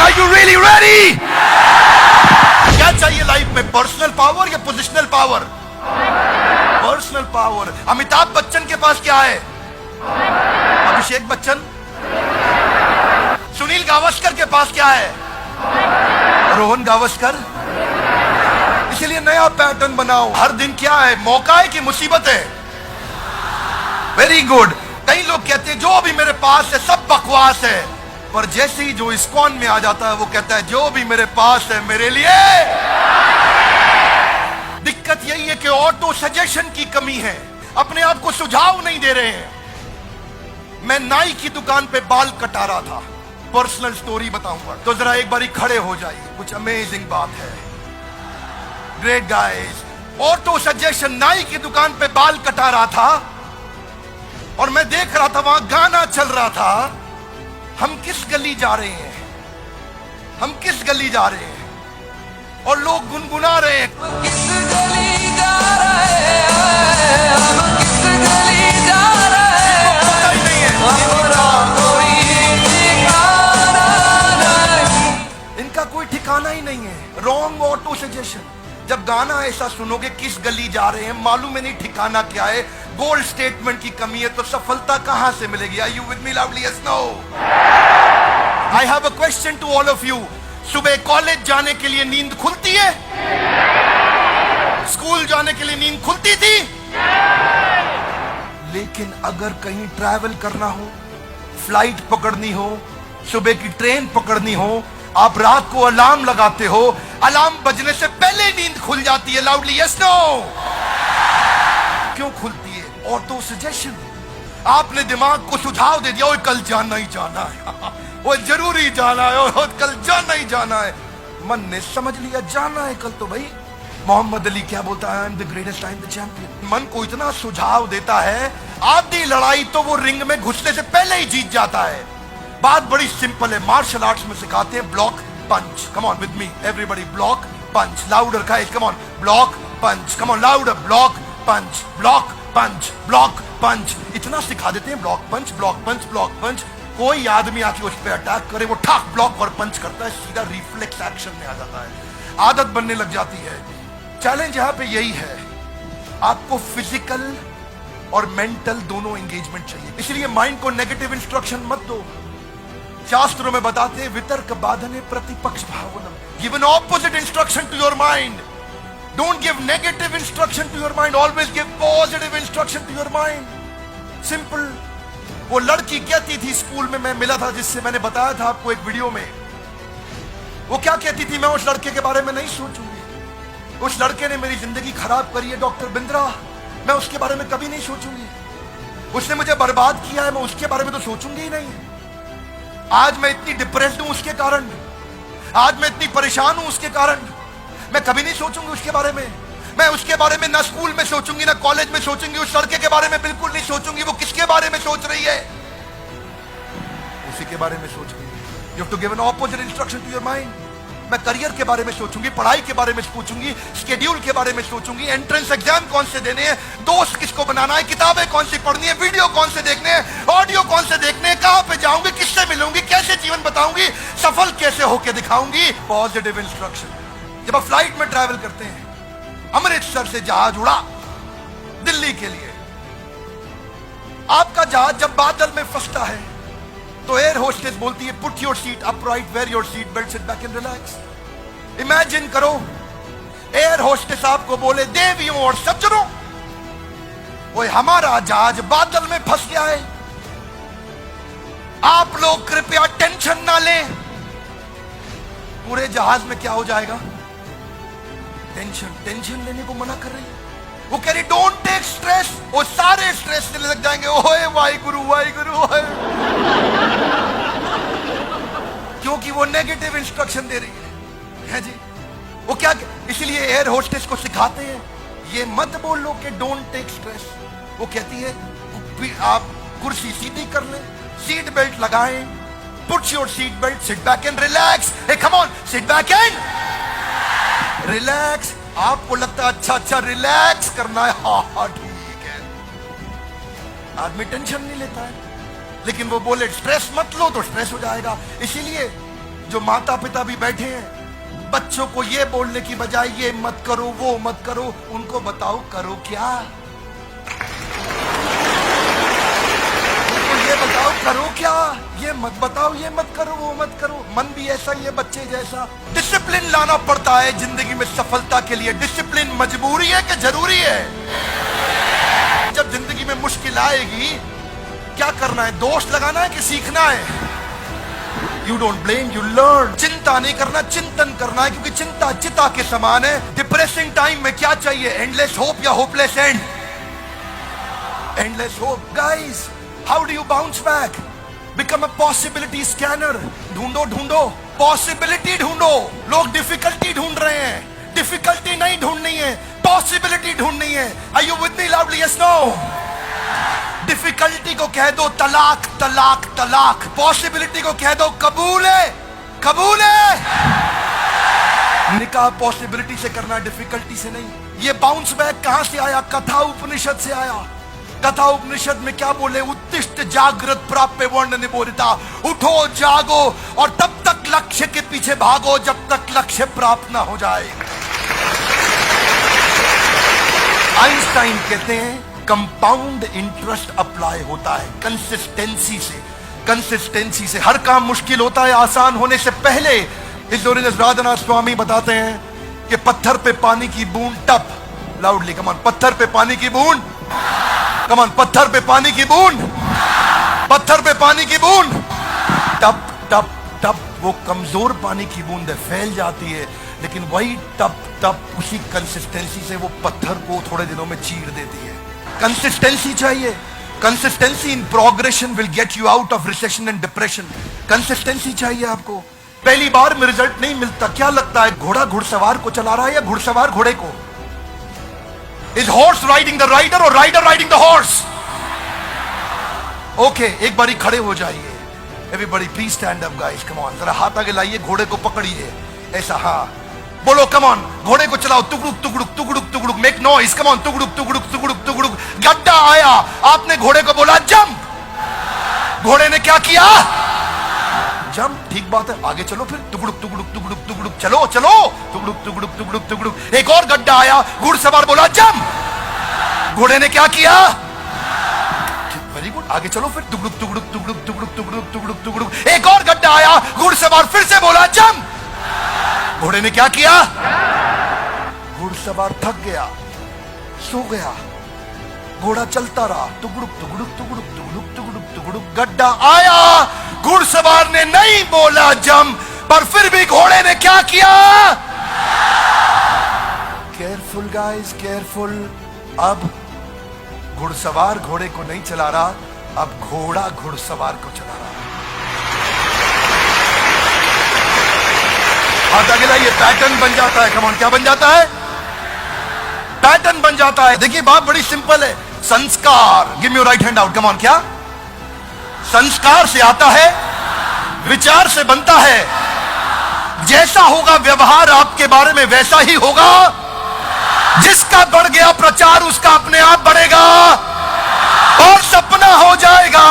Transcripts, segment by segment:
Are you really ready? क्या चाहिए life में, पर्सनल पावर या positional power? Personal power. Amitabh Bachchan के पास क्या है? अभिषेक बच्चन। सुनील गावस्कर के पास क्या है? रोहन गावस्कर। इसलिए नया पैटर्न बनाओ। हर दिन क्या है, मौका है कि मुसीबत है? Very good. कई लोग कहते हैं जो भी मेरे पास है सब बकवास है, पर जैसे ही जो इस्कॉन में आ जाता है वो कहता है जो भी मेरे पास है मेरे लिए। दिक्कत यही है कि ऑटो सजेशन की कमी है, अपने आप को सुझाव नहीं दे रहे हैं। मैं नाई की दुकान पे बाल कटा रहा था, पर्सनल स्टोरी बताऊंगा, तो जरा एक बारी खड़े हो जाइए, कुछ अमेजिंग बात है। ग्रेट गाइस, ऑटो सजेशन, नाई की दुकान पे बाल कटा रहा था और मैं देख रहा था वहां गाना चल रहा था। हम किस गली जा रहे हैं, हम किस गली जा रहे हैं, और लोग गुनगुना रहे हैं, किस गली जा रहे हैं, हम किस गली जा रहे हैं, पता ही नहीं है, हमारा कोई ठिकाना नहीं। इनका कोई ठिकाना ही नहीं है। Wrong auto suggestion. जब गाना ऐसा सुनोगे किस गली जा रहे हैं, मालूम है नहीं ठिकाना क्या है, गोल्ड स्टेटमेंट की कमी है, तो सफलता कहां से मिलेगी? Are you with me loudly? Yes, no? I have a question to all of you. सुबह कॉलेज जाने के लिए नींद खुलती है? स्कूल जाने के लिए नींद खुलती थी? लेकिन अगर कहीं ट्रैवल करना हो, फ्लाइट पकड़नी हो, सुबह की ट्रेन पकड़नी हो, आप रात को अलार्म लगाते हो, अलार्म बजने से पहले नींद खुल जाती है। Loudly yes no? क्यों खुलती है? Auto suggestion. आपने दिमाग को सुझाव दे दिया, ओए कल जाना ही जाना है, वो जरूरी जाना है, और कल जाना ही जाना है। मन ने समझ लिया जाना है कल, तो भाई मोहम्मद अली क्या बोलता है, I am the greatest, I am the champion. मन को इतना सुझाव देता है, आधी लड़ाई तो वो रिंग में घुसने से पहले ही जीत जाता है। बात बड़ी सिंपल है, मार्शल आर्ट्स में सिखाते हैं block punch. Come on with me everybody, block punch. Louder guys, come on, block punch, come on louder, block punch, block punch, block punch. इतना सिखा देते हैं, block punch, block punch, block punch. कोई आदमी आके उस पर अटैक करे, वो ठाक ब्लॉक और पंच करता है, सीधा रिफ्लेक्स एक्शन में आ जाता है, आदत बनने लग जाती है। चैलेंज यहां पे यही है, आपको फिजिकल और मेंटल दोनों एंगेजमेंट चाहिए। इसलिए माइंड को नेगेटिव इंस्ट्रक्शन मत दो। शास्त्रों में बताते हैं वितर्क बाधने प्रतिपक्ष भावनम, give an opposite instruction to your mind. Don't give negative instruction to your mind, always give positive instruction to your mind. Simple. वो लड़की कहती थी, स्कूल में मैं मिला था, जिससे मैंने बताया था आपको एक वीडियो में, वो क्या कहती थी, मैं उस लड़के के बारे में नहीं सोचूंगी, उस लड़के ने मेरी जिंदगी खराब करी है डॉक्टर बिंद्रा, मैं उसके बारे में कभी नहीं सोचूंगी, उसने मुझे बर्बाद किया है, मैं उसके बारे में तो सोचूंगी ही नहीं। आज मैं इतनी डिप्रेस्ड हूं उसके कारण, आज मैं इतनी परेशान हूं उसके कारण, मैं कभी नहीं सोचूंगी उसके बारे में। मैं उसके बारे में ना स्कूल में सोचूंगी ना कॉलेज में सोचूंगी, उस लड़के के बारे में बिल्कुल नहीं सोचूंगी। वो किसके बारे में सोच रही है? उसी के बारे में सोच रही है। You have to give an opposite instruction to your mind. मैं करियर के बारे में सोचूंगी, पढ़ाई के बारे में सोचूंगी, शेड्यूल के बारे में सोचूंगी, एंट्रेंस एग्जाम कौन से देने हैं, दोस्त किसको बनाना है, किताबें कौन सी पढ़नी है, वीडियो कौन से देखने हैं, ऑडियो कौन से देखने हैं, कहां पे जाऊंगी, किससे मिलूंगी, कैसे जीवन बताऊंगी, सफल कैसे होकर दिखाऊंगी। Positive instruction. जब आप फ्लाइट में ट्रैवल करते हैं, अमृतसर से जहाज उड़ा दिल्ली के लिए, आपका जहाज जब बादल में फंसता है तो एयर होस्टेस बोलती है put your seat upright, wear your seat belt, sit back and relax. Imagine करो एयर होस्टेस आपको बोले देवियों और सज्जनों, वो हमारा जहाज बादल में फंस गया है, आप लोग कृपया टेंशन ना लें। पूरे जहाज में क्या हो जाएगा? टेंशन लेने को मना कर रही है। वो कह रही डोंट टेक स्ट्रेस, वो सारे स्ट्रेस लेने लग जाएंगे। ओए वाहिगुरु वाहिगुरु, क्योंकि वो नेगेटिव इंस्ट्रक्शन दे रही है जी। वो क्या, इसलिए एयर होस्टेस को सिखाते हैं ये मत बोलो कि डोंट टेक स्ट्रेस। वो कहती है आप कुर्सी सीधी कर लें, सीट बेल्ट लगाएं, put your seat belt, sit back and relax. Hey come on, sit back and relax. आपको लगता है अच्छा रिलैक्स करना है, हाँ ठीक है, आदमी टेंशन नहीं लेता है, लेकिन वो बोले स्ट्रेस मत लो तो स्ट्रेस हो जाएगा। इसीलिए जो माता पिता भी बैठे हैं, बच्चों को ये बोलने की बजाय ये मत करो वो मत करो, उनको बताओ करो क्या। उनको ये बताओ करो क्या, ये मत बताओ ये मत करो वो मत करो। मन भी ऐसा ही है बच्चे जैसा। डिसिप्लिन लाना पड़ता है जिंदगी में सफलता के लिए। डिसिप्लिन मजबूरी है कि जरूरी है? जब जिंदगी में मुश्किल आएगी क्या करना है? दोष लगाना है कि सीखना है? You don't blame, you learn. चिंता नहीं करना, चिंतन करना है, क्योंकि चिंता चिता के समान है। डिप्रेसिंग टाइम में क्या चाहिए? एंडलेस होप या hopeless and? Endless hope. Guys, how do you bounce back? Become a possibility scanner. ढूंढो ढूंढो, पॉसिबिलिटी ढूंढो। लोग डिफिकल्टी ढूंढ रहे हैं। डिफिकल्टी नहीं ढूंढनी है, पॉसिबिलिटी ढूंढनी है। Are you with me loudly? Yes no? Difficulty को कह दो तलाक तलाक तलाक। पॉसिबिलिटी को कह दो कबूल है कबूल है। निकाह पॉसिबिलिटी से करना, डिफिकल्टी से नहीं। ये बाउंस बैक कहां से आया? कथा उपनिषद से आया। कथा उपनिषद में क्या बोले? उत्तिष्ठ जागृत प्राप्य वर्ण निबोधिता। उठो जागो और तब तक लक्ष्य के पीछे भागो जब तक लक्ष्य प्राप्त ना हो जाए। आइंस्टाइन कहते हैं कंपाउंड इंटरेस्ट अप्लाई होता है कंसिस्टेंसी से। कंसिस्टेंसी से हर काम मुश्किल होता है आसान होने से पहले। इस राधानाथ स्वामी बताते हैं कि पत्थर पे पानी की बूंद टप। लाउडली कमान, पत्थर पे पानी की बूंद। कमान, पत्थर पे पानी की बूंद। पत्थर पे पानी की बूंद टप टप टप। वो कमजोर पानी की बूंद फैल जाती है, लेकिन वही टप टप उसी कंसिस्टेंसी से वो पत्थर को थोड़े दिनों में चीर देती है। कंसिस्टेंसी चाहिए। Consistency in progression will get you out of recession and depression. Consistency चाहिए आपको। पहली बार में रिजल्ट नहीं मिलता। क्या लगता है घोड़ा घुड़सवार को चला रहा है या घुड़सवार घोड़े को? Is horse riding the rider और rider riding the horse? Okay, एक बारी खड़े हो जाइए। Everybody please stand up guys, come on. जरा हाथ आगे लाइए, घोड़े को पकड़िए ऐसा। हाँ बोलो, कम ऑन। घोड़े को चलाओ, टुकड़ुक टुकड़ुक टुकड़ुक टुकड़ुक, मेक नॉइज, कम ऑन। टुकड़ुक टुकड़ुक टुकड़ुक टुकड़ुक। गड्ढा आया, आपने घोड़े को बोला जंप। घोड़े ने क्या किया? जंप। ठीक बात है, आगे चलो फिर। टुकड़ुक टुकड़ुक टुकड़ुक टुकड़ुक, चलो चलो। टुकड़ुक टुकड़ुक टुकड़ुक टुकड़ुक। एक और गड्ढा आया, घुड़सवार बोला जंप। घोड़े ने क्या किया? वेरी गुड, आगे चलो फिर। टुकड़ुक टुकड़ुक टुकड़ुक टुकड़ुक टुकड़ुक टुकड़ुक टुकड़ुक। एक और गड्ढा आया, घुड़सवार फिर से बोला जंप। घोड़े ने क्या किया? घुड़सवार थक गया, सो गया। घोड़ा चलता रहा, टुकड़ुक टुकड़ुक टुकड़ुक टुकड़ुक टुकड़ुक टुकड़ुक। गड्ढा आया, घुड़सवार ने नहीं बोला जंप, पर फिर भी घोड़े ने क्या किया? Careful guys, careful. अब घुड़सवार घोड़े को नहीं चला रहा, अब घोड़ा घुड़सवार को चला रहा। हाथ आगे लाइए, पैटर्न बन जाता है। कमान, क्या बन जाता है? पैटर्न बन जाता है। देखिए बात बड़ी सिंपल है। Sanskar, give me your right hand out. Come on, क्या? संस्कार से आता है, विचार से बनता है। जैसा होगा व्यवहार आपके बारे में वैसा ही होगा। जिसका बढ़ गया प्रचार उसका अपने आप बढ़ेगा और सपना हो जाएगा।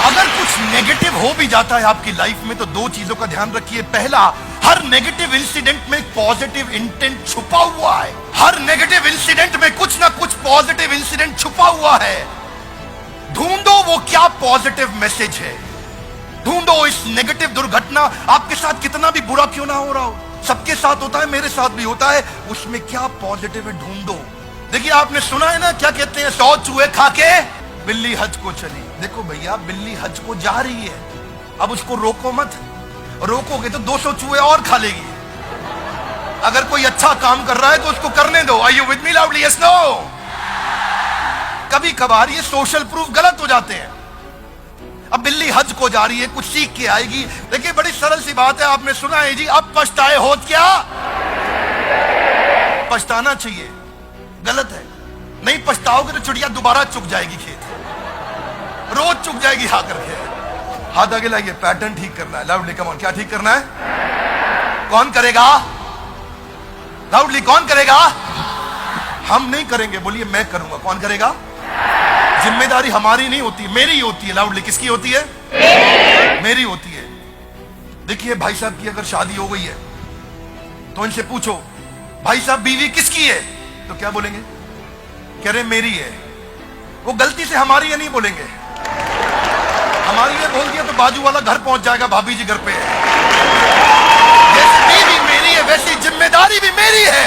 अगर कुछ नेगेटिव हो भी जाता है आपकी लाइफ में तो दो चीजों का ध्यान रखिए। पहला, हर नेगेटिव इंसिडेंट में एक पॉजिटिव इंटेंट छुपा हुआ है। हर नेगेटिव इंसिडेंट में कुछ ना कुछ पॉजिटिव इंसिडेंट छुपा हुआ है। ढूंढो वो क्या पॉजिटिव मैसेज है। ढूंढो इस नेगेटिव दुर्घटना, आपके साथ कितना भी बुरा क्यों ना हो रहा हो, सबके साथ होता है, मेरे साथ भी होता है, उसमें क्या पॉजिटिव है ढूंढो। देखिए आपने सुना है ना, क्या कहते हैं, 100 चूहे खा के बिल्ली हज को चली। देखो भैया, बिल्ली हज को जा रही है, अब उसको रोको मत। रोकोगे तो 200 चूहे और खा लेगी। अगर कोई अच्छा काम कर रहा है तो उसको करने दो। Are you with me loudly? Yes no? कभी कभार ये सोशल प्रूफ गलत हो जाते हैं। अब बिल्ली हज को जा रही है, कुछ सीख के आएगी। देखिए बड़ी सरल सी बात है, आपने सुना है जी, अब पछताए हो क्या? पछताना चाहिए, गलत है। नहीं पछताओगे तो चिड़िया दोबारा चुग जाएगी खेत, रोज चुग जाएगी आकर के। हाथ आगे लाइए, पैटर्न ठीक करना है। लाउडली कम ऑन, क्या ठीक करना है? कौन करेगा? लाउडली कौन करेगा? हम नहीं करेंगे, बोलिए मैं करूंगा। कौन करेगा? जिम्मेदारी हमारी नहीं होती, मेरी होती है। लाउडली, किसकी होती है? मेरी होती है। देखिए भाई साहब की अगर शादी हो गई है तो इनसे पूछो, भाई साहब बीवी किसकी है? तो क्या बोलेंगे? कह रहे मेरी है। वो गलती से हमारी है नहीं बोलेंगे। हमारी है बोल दिया तो बाजू वाला घर पहुंच जाएगा, भाभी जी घर पे है। जैसे बीवी मेरी है वैसी जिम्मेदारी भी मेरी है।